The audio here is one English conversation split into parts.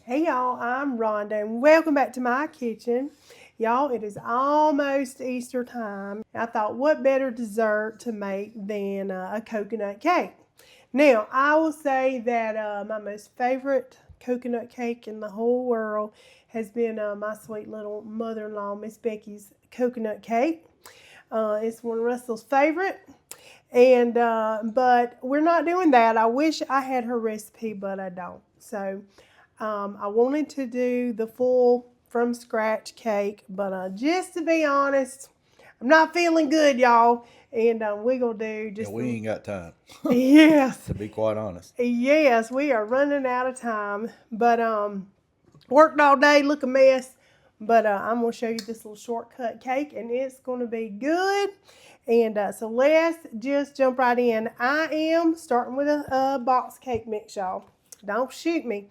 Hey y'all, I'm Rhonda and welcome back to my kitchen. Y'all, it is almost Easter time. I thought what better dessert to make than a coconut cake. Now, I will say that my most favorite coconut cake in the whole world has been my sweet little mother-in-law, Miss Becky's coconut cake. It's one of Russell's favorite. And but we're not doing that. I wish I had her recipe, but I don't. So I wanted to do the full from scratch cake, but just to be honest, I'm not feeling good, y'all. And we're going to do just. Yeah, we ain't got time. Yes. To be quite honest. Yes, we are running out of time. But worked all day, look a mess. But I'm going to show you this little shortcut cake, and it's going to be good. And so let's just jump right in. I am starting with a box cake mix, y'all. Don't shoot me.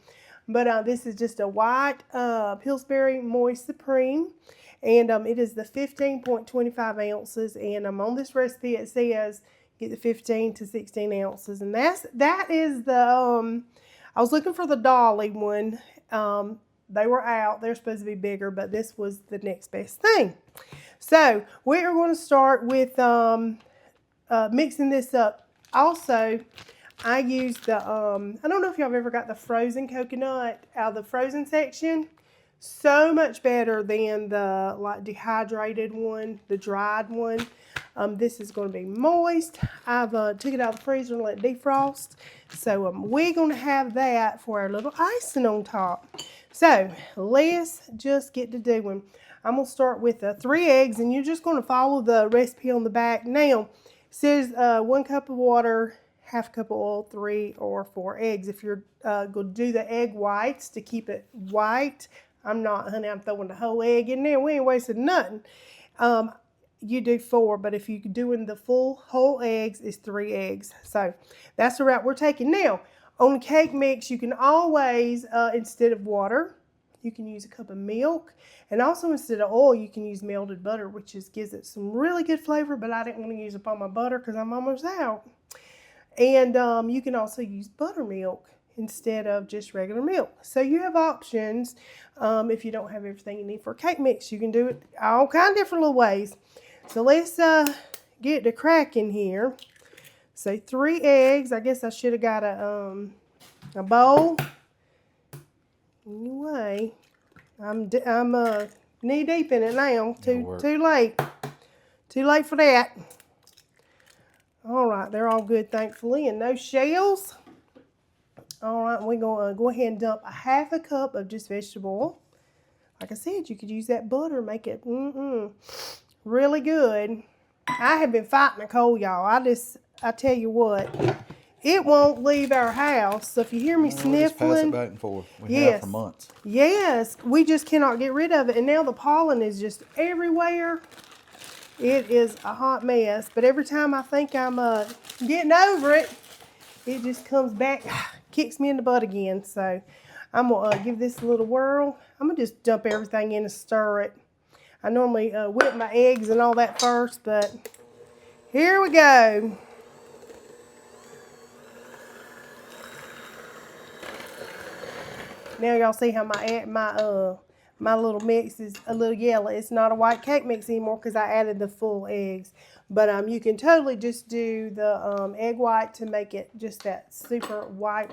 But this is just a white Pillsbury Moist Supreme. And it is the 15.25 ounces. And on this recipe, it says get the 15 to 16 ounces. And that is the, I was looking for the Dolly one. They were out. They're supposed to be bigger, but this was the next best thing. So we are going to start with mixing this up. Also, I used the, I don't know if y'all have ever got the frozen coconut out of the frozen section. So much better than the like dehydrated one, the dried one. This is going to be moist. I've took it out of the freezer and let it defrost. So we're going to have that for our little icing on top. So let's just get to doing. I'm going to start with 3 eggs, and you're just going to follow the recipe on the back. Now, it says 1 cup of water, half cup of oil, 3 or 4 eggs. If you're going to do the egg whites to keep it white, I'm not, honey, I'm throwing the whole egg in there. We ain't wasting nothing. You do 4, but if you're doing the full whole eggs, it's 3 eggs. So that's the route we're taking. Now, on the cake mix, you can always, instead of water, you can use a cup of milk. And also instead of oil, you can use melted butter, which gives it some really good flavor, but I didn't want to use up all my butter because I'm almost out. And you can also use buttermilk instead of just regular milk. So you have options. If you don't have everything you need for a cake mix, you can do it all kind of different little ways. So let's get the crack in here. So 3 eggs. I guess I should have got a bowl. Anyway, I'm knee deep in it now. Too late. Too late for that. All right, they're all good, thankfully, and no shells. All right, we're going to go ahead and dump a half a cup of just vegetable oil. Like I said, you could use that butter, make it really good. I have been fighting a cold, y'all. I tell you what, it won't leave our house. So if you hear me sniffling, we just pass it back and forth. We have for months. Yes, we just cannot get rid of it, and now the pollen is just everywhere. It is a hot mess, but every time I think I'm getting over it, it just comes back, kicks me in the butt again. So I'm going to give this a little whirl. I'm going to just dump everything in and stir it. I normally whip my eggs and all that first, but here we go. Now y'all see how my little mix is a little yellow. It's not a white cake mix anymore because I added the full eggs. But you can totally just do the egg white to make it just that super white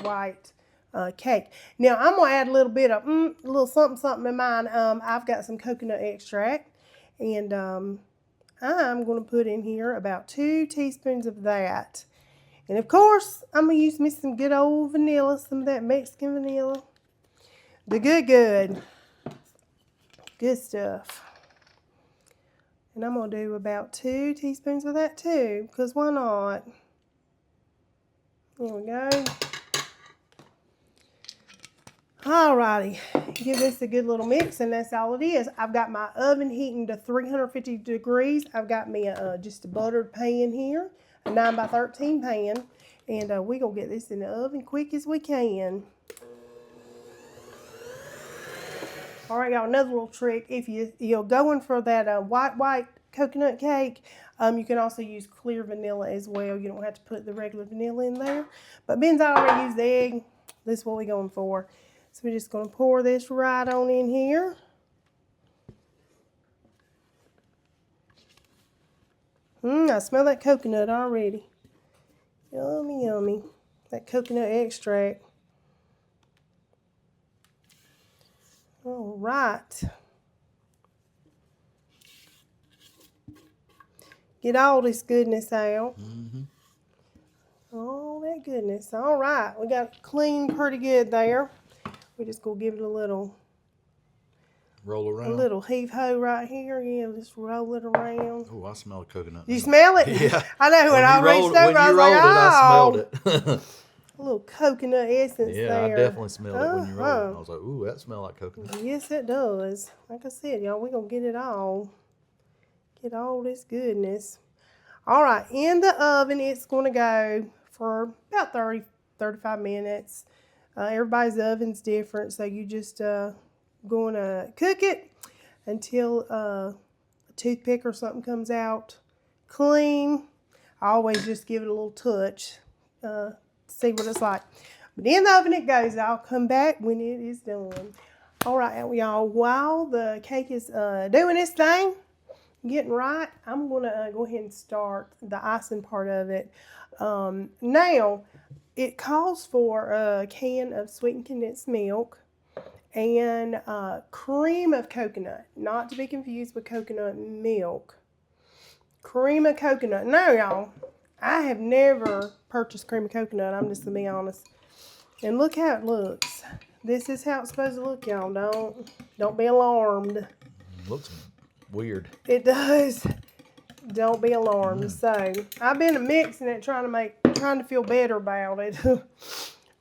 cake. Now I'm gonna add a little bit of a little something in mine. I've got some coconut extract, and I'm gonna put in here about 2 teaspoons of that. And of course, I'm gonna use me some good old vanilla, some of that Mexican vanilla. The good stuff. And I'm going to do about 2 teaspoons of that too, because why not? There we go. Alrighty, give this a good little mix, and that's all it is. I've got my oven heating to 350 degrees. I've got me just a buttered pan here, a 9 by 13 pan, and we're going to get this in the oven quick as we can. All right, y'all, another little trick. If you're going for that white coconut cake, you can also use clear vanilla as well. You don't have to put the regular vanilla in there. But Ben's already used the egg. This is what we're going for. So we're just going to pour this right on in here. I smell that coconut already. Yummy, yummy. That coconut extract. All right. Get all this goodness out. All that goodness. All right. We got it clean pretty good there. We're just going to give it a little Roll around. A little heave-ho right here. Yeah, just roll it around. Oh, I smell the coconut. You smell it? Yeah. I know. When I reached over, I was like, I smelled it. A little coconut essence yeah, there. I definitely smelled it when you rolled it. I was like, ooh, that smells like coconut. Yes, it does. Like I said, y'all, we're going to get it all. Get all this goodness. All right, in the oven, it's going to go for about 35 minutes. Everybody's oven's different, so you just going to cook it until a toothpick or something comes out clean. I always just give it a little touch to see what it's like. But in the oven it goes. I'll come back when it is done. All right, y'all, while the cake is doing its thing, getting right, I'm going to go ahead and start the icing part of it. Now, it calls for a can of sweetened condensed milk and cream of coconut, not to be confused with coconut milk. Cream of coconut. Now, y'all, I have never purchased cream of coconut. I'm just going to be honest. And look how it looks. This is how it's supposed to look, y'all. Don't be alarmed. It looks weird. It does. Don't be alarmed. So I've been mixing it, trying to feel better about it.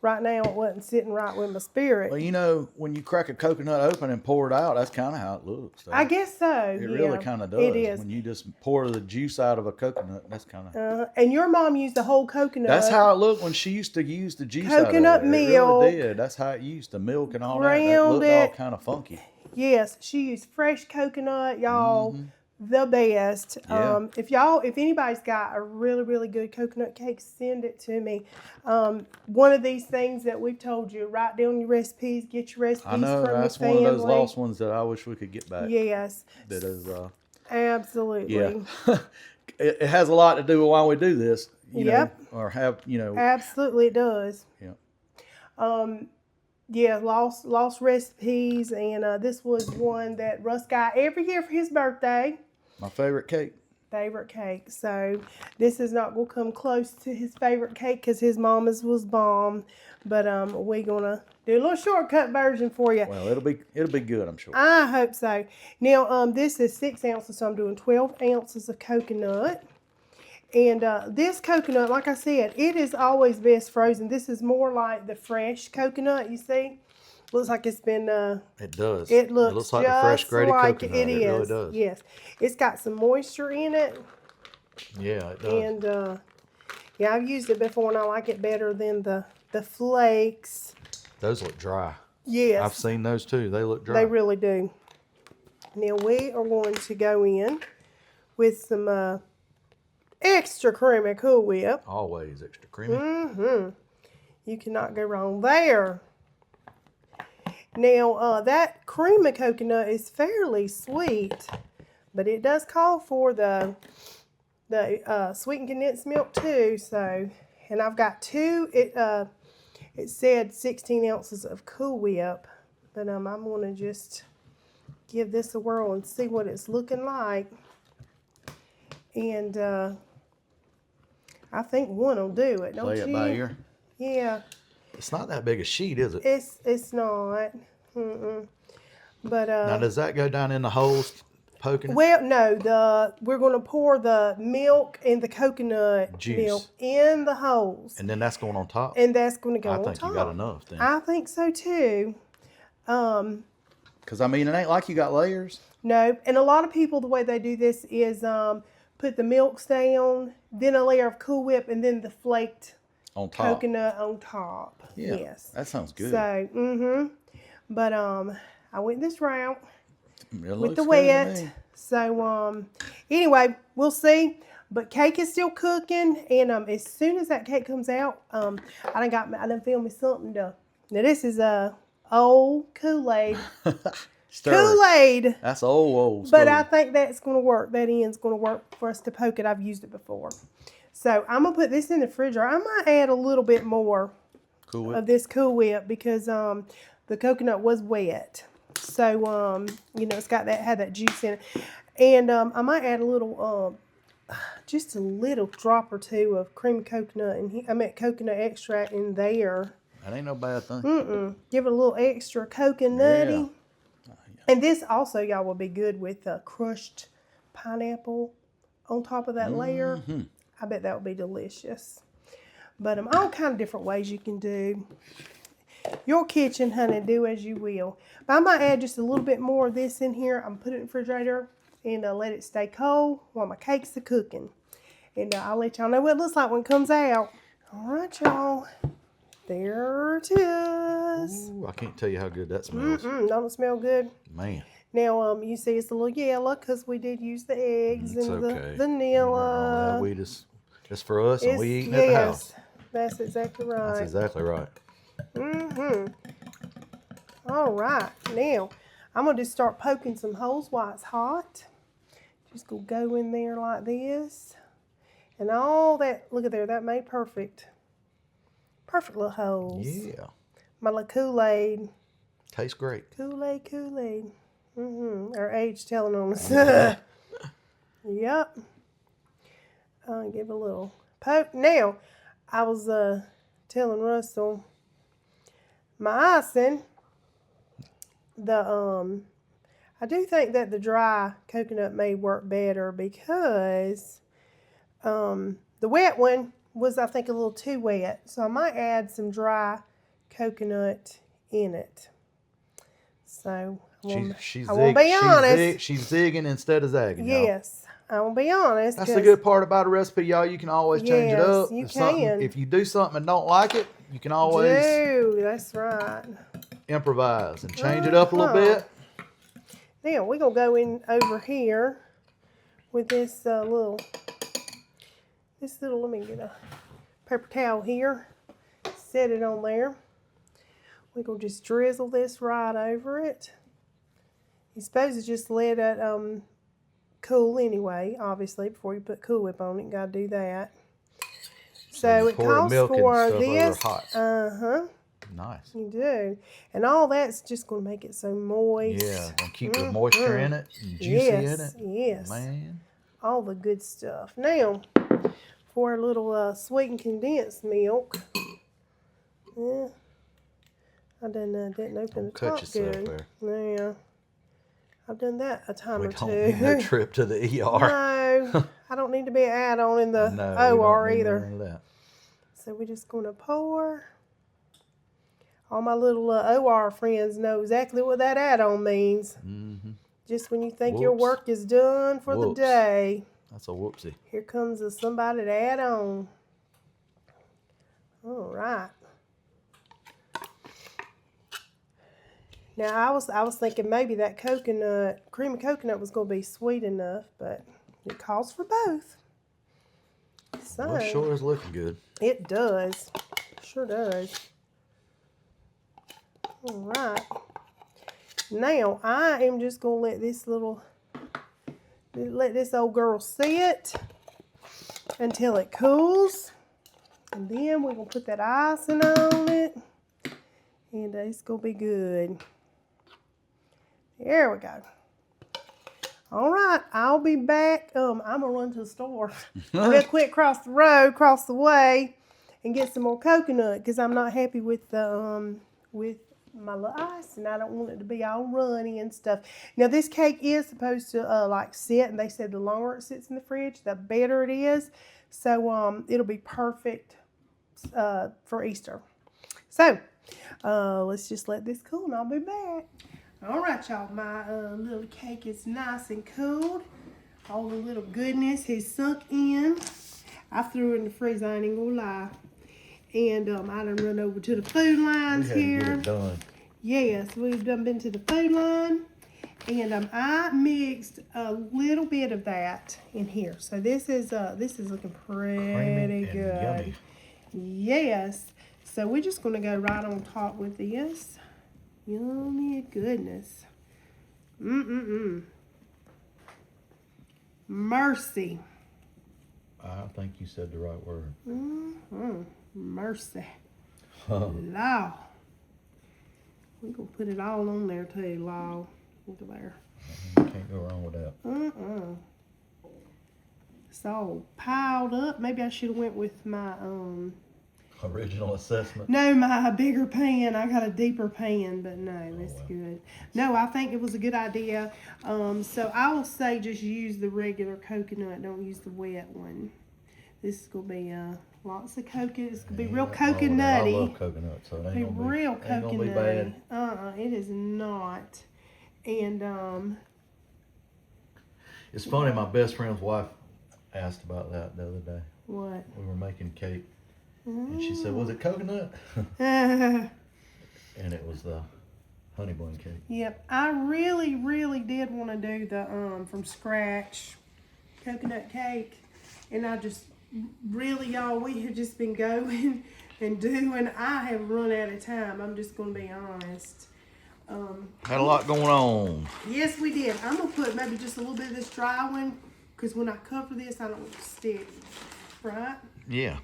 Right now, it wasn't sitting right with my spirit. Well, you know, when you crack a coconut open and pour it out, that's kind of how it looks. I guess so. It really kind of does. It is. When you just pour the juice out of a coconut, that's kind of. And your mom used the whole coconut. That's how it looked when she used to use the juice coconut out of it. milk. It really did. That's how it used the milk and all that. That Ground looked all kind of funky. Yes, she used fresh coconut, y'all. The best. Yeah. If anybody's got a really, really good coconut cake, send it to me. One of these things that we've told you, write down your recipes, get your recipes I know, from that's your one family. of those lost ones that I wish we could get back. Yes. That is, absolutely. yeah. It has a lot to do with why we do this, you know, or have, you know. Absolutely, it does. Yeah. Yeah, lost recipes, and this was one that Russ got every year for his birthday. My favorite cake. So this is not going to come close to his favorite cake because his mama's was bomb. But we're going to do a little shortcut version for you. Well, it'll be good, I'm sure. I hope so. Now, this is 6 ounces, so I'm doing 12 ounces of coconut. And this coconut, like I said, it is always best frozen. This is more like the fresh coconut, you see. Looks like it's been it does. It looks like the fresh grated like coconut. It really does. Yes. It's got some moisture in it. Yeah, it does. And yeah, I've used it before and I like it better than the flakes. Those look dry. Yes. I've seen those too. They look dry. They really do. Now we are going to go in with some extra creamy Cool Whip. Always extra creamy. You cannot go wrong there. Now, that cream of coconut is fairly sweet, but it does call for the sweetened condensed milk too. So, and I've got two. It said 16 ounces of Cool Whip, but I'm going to just give this a whirl and see what it's looking like. And I think one will do it, don't you? Play it by ear. Yeah. It's not that big a sheet, is it? It's not. But now, does that go down in the holes, poking it? Well, no. We're going to pour the milk and the coconut juice milk in the holes, and then that's going on top. and that's going to go on top. I think you got enough then. I think so too. Because I mean, it ain't like you got layers. No, and a lot of people, the way they do this is put the milks down, then a layer of Cool Whip, and then the flaked on top. Coconut on top. Yeah, yes, that sounds good. So, but I went this route with the good wet. So anyway, we'll see. But cake is still cooking, and as soon as that cake comes out, I done filmed me something to. Now this is old Kool-Aid. Stir. Kool-Aid. That's old But school. I think that's going to work. That end's going to work for us to poke it. I've used it before. So I'm going to put this in the refrigerator. I might add a little bit more Cool Whip. of this Cool Whip because the coconut was wet. So, you know, it's got that, had that juice in it. And I might add a little, just a little drop or two of cream of coconut and coconut extract in there. That ain't no bad thing. Give it a little extra coconutty. Yeah. And this also, y'all, will be good with crushed pineapple on top of that layer. I bet that would be delicious. But all kind of different ways you can do your kitchen, honey. Do as you will. But I might add just a little bit more of this in here. I'm put it in the refrigerator and let it stay cold while my cakes are cooking. And I'll let y'all know what it looks like when it comes out. All right, y'all. There it is. Ooh, I can't tell you how good that smells. Don't it smell good? Man. Now, you see it's a little yellow because we did use the eggs and okay. the vanilla. We just, it's for us and we eating at the house. That's exactly right. That's exactly right. All right. Now, I'm going to just start poking some holes while it's hot. Just going to go in there like this. And all that, look at there, that made perfect. Perfect little holes. Yeah. My little Kool-Aid. Tastes great. Kool-Aid. Our age telling on us. Yep. Give a little poke. Now, I was telling Russell, my icing, I do think that the dry coconut may work better because the wet one was, I think, a little too wet. So I might add some dry coconut in it. So I won't be honest. She's zigging instead of zagging. Yes, I won't be honest. That's the good part about a recipe, y'all. You can always change it up. You can. If you do something and don't like it, you can always that's right. Improvise and change it up a little bit. Now we're gonna go in over here with this little. Let me get a paper towel here. Set it on there. We're gonna just drizzle this right over it. You're supposed to just let it cool anyway, obviously, before you put Cool Whip on it. You gotta do that. So it calls for this. Nice. You do. And all that's just gonna make it so moist. Yeah, gonna keep the moisture in it and juicy in it. Yes. Man. All the good stuff. Now, for a little sweetened condensed milk. Yeah. I didn't open the top good. There. Yeah. I've done that a time or two. We don't need no trip to the ER. No, I don't need to be an add-on in the OR either. So we're just going to pour. All my little OR friends know exactly what that add-on means. Just when you think your work is done for the day. That's a whoopsie. Here comes somebody to add on. All right. Now I was thinking maybe that cream of coconut was going to be sweet enough, but it calls for both. So well, it sure is looking good. It does. Sure does. All right. Now I am just going to let this old girl sit until it cools. And then we're going to put that icing on it. And it's going to be good. There we go. All right, I'll be back. I'm going to run to the store real quick across the way, and get some more coconut because I'm not happy with my little ice, and I don't want it to be all runny and stuff. Now, this cake is supposed to like sit, and they said the longer it sits in the fridge, the better it is. So it'll be perfect for Easter. So let's just let this cool, and I'll be back. All right, y'all, my little cake is nice and cooled. All the little goodness has sunk in. I threw it in the freezer, I ain't even gonna lie. And I done run over to the food lines here. Get it done. Yes, we've been to the food line. And I mixed a little bit of that in here. So this is looking pretty good. Yummy. Yes. So we're just gonna go right on top with this. Yummy goodness. Mercy. I think you said the right word. Mercy. Law. We're going to put it all on there too, Law. Look at there. Can't go wrong with that. It's all piled up. Maybe I should have went with my Original assessment. No, my bigger pan. I got a deeper pan, but no, it's good. No, I think it was a good idea. So I will say just use the regular coconut. Don't use the wet one. This is gonna be lots of coconut. It's gonna be real coconutty. I love coconut, so it ain't gonna be real coconutty. It is not. And it's funny. My best friend's wife asked about that the other day. what? We were making cake. And she said, was it coconut? Yep, And it was the honey bun cake. I really, really did want to do the from scratch coconut cake, and I just really, y'all, we have just been going and doing. I have run out of time. I'm just gonna be honest. Had a lot going on. Yes, we did. I'm gonna put maybe just a little bit of this dry one, because when I cover this, I don't want it to stick. Right? Yeah.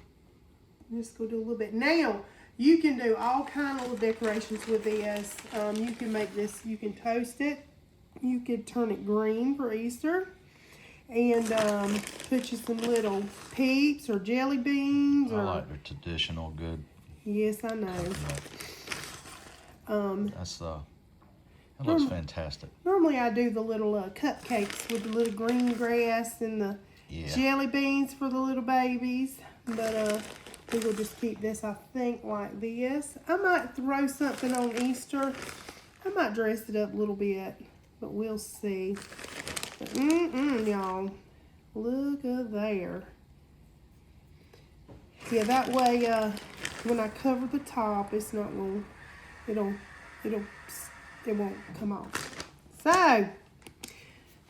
Just go do a little bit. Now, you can do all kind of little decorations with this. You can make this, you can toast it. You could turn it green for Easter. And put you some little peeps or jelly beans. I like the traditional good. Yes, I know. That looks fantastic. Normally I do the little cupcakes with the little green grass and the jelly beans for the little babies. But we will just keep this, I think, like this. I might throw something on Easter. I might dress it up a little bit, but we'll see. But, y'all, look at there. Yeah, that way, when I cover the top, it's not going, it won't come off. So,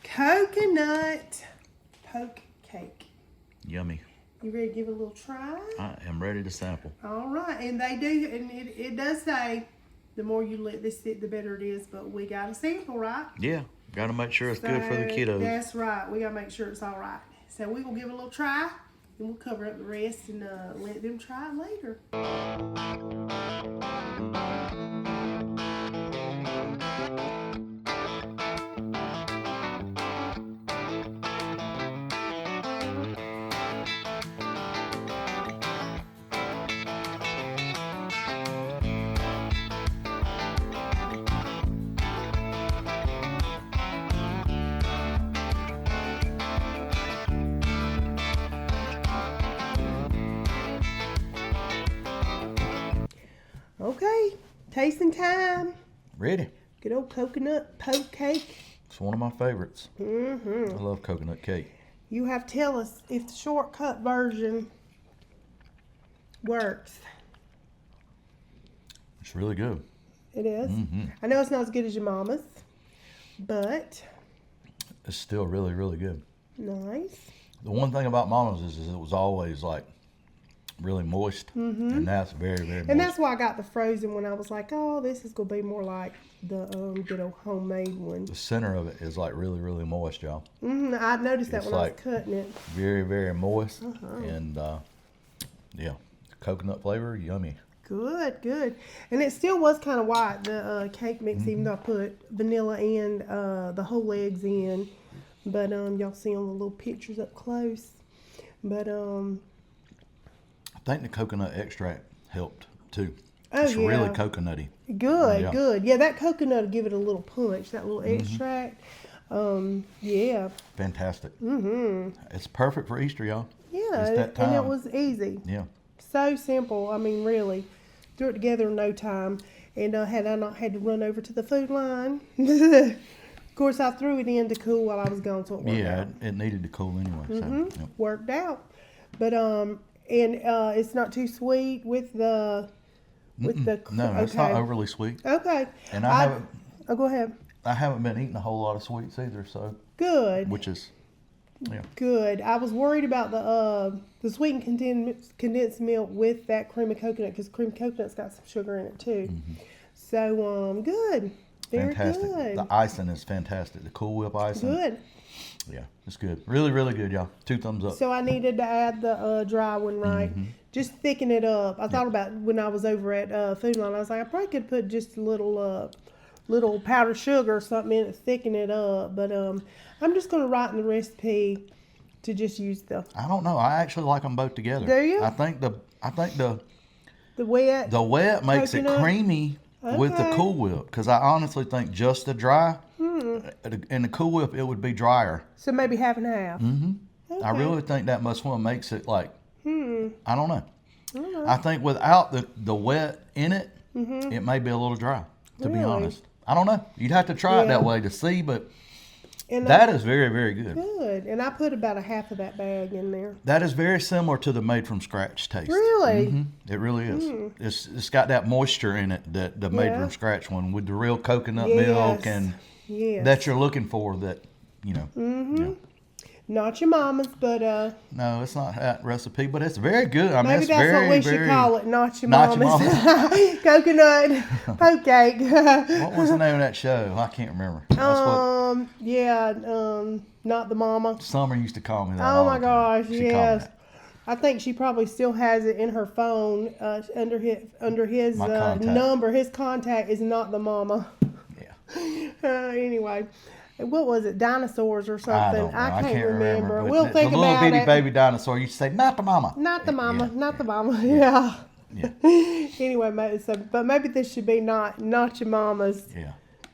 coconut poke cake. Yummy. You ready to give it a little try? I am ready to sample. All right, and they do, and it does say the more you let this sit, the better it is. But we got a sample, right? Yeah, got to make sure it's good for the kiddos. That's right. We got to make sure it's all right. So we will give it a little try, and we'll cover up the rest and let them try it later. Okay, tasting time. Ready. Good old coconut poke cake. It's one of my favorites. I love coconut cake. You have to tell us if the shortcut version works. It's really good. It is. I know it's not as good as your mama's, but It's still really, really good. nice. The one thing about Mama's is it was always like really moist, and that's very, very moist. And that's why I got the frozen one. I was like, oh, this is going to be more like the good old homemade one. The center of it is like really, really moist, y'all. I noticed that It's when I was like cutting it. Very, very moist, and yeah, coconut flavor, yummy. Good, good. And it still was kind of white, the cake mix, even though I put vanilla and the whole eggs in. But y'all see on the little pictures up close. But I think the coconut extract helped too. Oh, It's really yeah. coconutty. Good, Yeah. good. Yeah, that coconut will give it a little punch, that little extract. Yeah. Fantastic. It's perfect for Easter, y'all. Yeah, It's that and it time. was easy. Yeah. So simple. I mean, really. Threw it together in no time. And had I not had to run over to the food line. Of course, I threw it in to cool while I was gone, so it worked Yeah, out. it needed to cool anyway. So, yeah. Worked out. But, and it's not too sweet with the... No, it's not overly sweet. Okay. And I haven't Oh, go ahead. I haven't been eating a whole lot of sweets either, so Good. which is Good. I was worried about the sweetened condensed milk with that cream of coconut, because cream of coconut's got some sugar in it too. So good. Very Fantastic. good. The icing is fantastic. The Cool Whip icing. Good. Yeah, it's good. Really, really good, y'all. 2 thumbs up. So I needed to add the dry one, right? Just thicken it up. I thought about when I was over at Food Line. I was like, I probably could put just a little powdered sugar or something in it, thicken it up. But I'm just gonna write in the recipe to just use the I don't know. I actually like them both together. Do you? I think the wet. wet makes Coconut? it creamy with the Okay. Cool Whip, because I honestly think just the dry and the Cool Whip, it would be drier. So maybe half and half. I really think that much one makes it like, I don't know. I don't know. I think without the wet in it, it may be a little dry, to be Really? honest. I don't know. You'd have to try it that Yeah. way to see, but And that is very, very good. good. And I put about a half of that bag in there. That is very similar to the made from scratch taste. Really? It really is. It's got that moisture in it that the made Yeah. from scratch one with the real coconut Yes. milk and Yes. that you're looking for. That yeah. Not your mama's, but No, it's not that recipe, but it's very good. I mean, maybe it's that's very, what we should very. call it. Not your Not your mama's. Coconut poke cake. What was the name of that show? I can't remember. That's what Yeah, not the mama. Summer used to call me that. Oh all my the time. gosh, She called me yes. that. I think she probably still has it in her phone under his My contact. number. His contact is not the mama. Yeah. Anyway, what was it? Dinosaurs or I something? don't know. I can't remember. We'll But think the little about bitty it. baby dinosaur used to say, "Not the mama." Not the mama. Yeah, Not the mama. Yeah. Yeah. Anyway, but maybe this should be not your mama's. Yeah.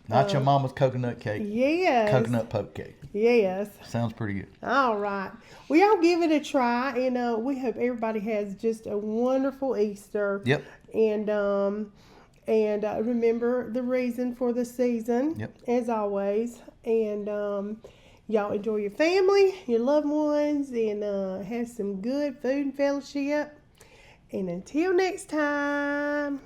Not your mama's coconut cake. Yes. Coconut poke cake. Yes. Sounds pretty good. All right. Well, y'all give it a try, and we hope everybody has just a wonderful Easter. Yep. And remember the reason for the season, Yep. as always. And y'all enjoy your family, your loved ones, and have some good food and fellowship. And until next time.